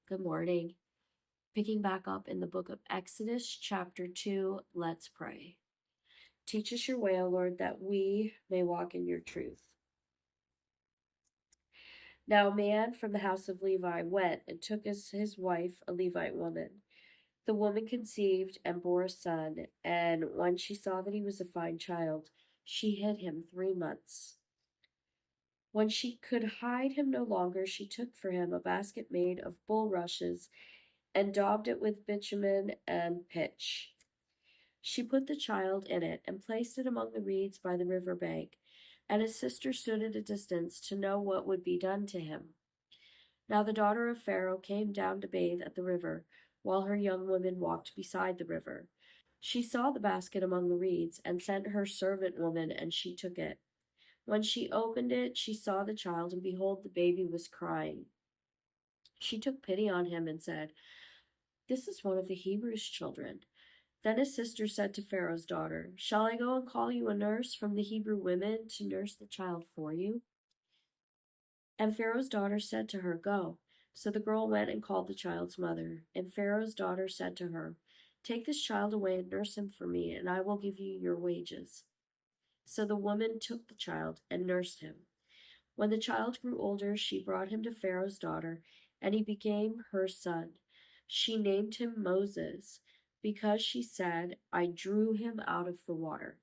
Good morning. Picking back up in the book of Exodus, chapter 2, let's pray. Teach us your way, O Lord, that we may walk in your truth. Now a man from the house of Levi went and took as his wife a Levite woman. The woman conceived and bore a son, and when she saw that he was a fine child, she hid him 3 months. When she could hide him no longer, she took for him a basket made of bulrushes and daubed it with bitumen and pitch. She put the child in it and placed it among the reeds by the river bank, and his sister stood at a distance to know what would be done to him. Now the daughter of Pharaoh came down to bathe at the river, while her young women walked beside the river. She saw the basket among the reeds, and sent her servant woman, and she took it. When she opened it, she saw the child, and behold, the baby was crying. She took pity on him and said, "This is one of the Hebrews' children." Then his sister said to Pharaoh's daughter, "Shall I go and call you a nurse from the Hebrew women to nurse the child for you?" And Pharaoh's daughter said to her, "Go." So the girl went and called the child's mother. And Pharaoh's daughter said to her, "Take this child away and nurse him for me, and I will give you your wages." So the woman took the child and nursed him. When the child grew older, she brought him to Pharaoh's daughter, and he became her son. She named him Moses, because she said, "I drew him out of the water."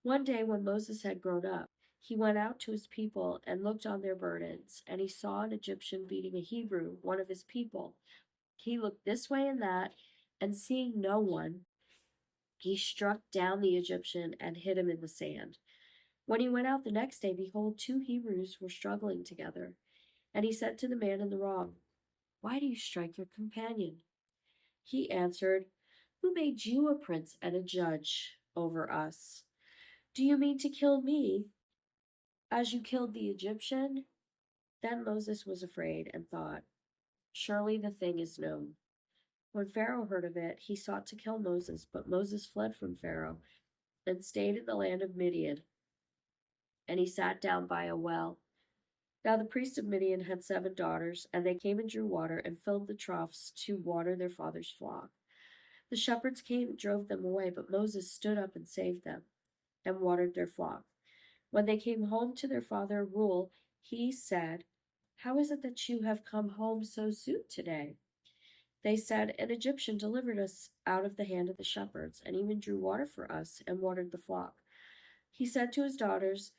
One day when Moses had grown up, he went out to his people and looked on their burdens, and he saw an Egyptian beating a Hebrew, one of his people. He looked this way and that, and seeing no one, he struck down the Egyptian and hid him in the sand. When he went out the next day, behold, 2 Hebrews were struggling together. And he said to the man in the wrong, "Why do you strike your companion?" He answered, "Who made you a prince and a judge over us? Do you mean to kill me, as you killed the Egyptian?" Then Moses was afraid and thought, "Surely the thing is known." When Pharaoh heard of it, he sought to kill Moses, but Moses fled from Pharaoh and stayed in the land of Midian, and he sat down by a well. Now the priest of Midian had 7 daughters, and they came and drew water and filled the troughs to water their father's flock. The shepherds came and drove them away, but Moses stood up and saved them and watered their flock. When they came home to their father Reuel, he said, "How is it that you have come home so soon today?" They said, "An Egyptian delivered us out of the hand of the shepherds, and even drew water for us and watered the flock." He said to his daughters,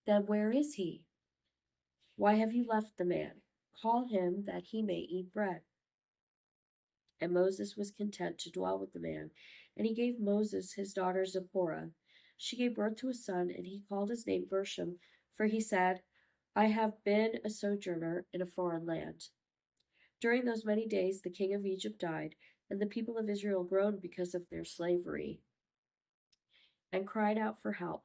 "Then where is he? Why have you left the man? Call him that he may eat bread." And Moses was content to dwell with the man, and he gave Moses his daughter Zipporah. She gave birth to a son, and he called his name Gershom, for he said, "I have been a sojourner in a foreign land." During those many days the king of Egypt died, and the people of Israel groaned because of their slavery, and cried out for help.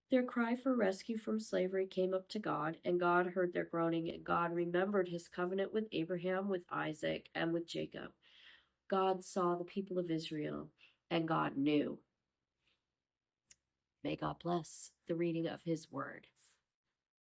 Their cry for rescue from slavery came up to God, and God heard their groaning, and God remembered his covenant with Abraham, with Isaac, and with Jacob. God saw the people of Israel, and God knew. May God bless the reading of his word.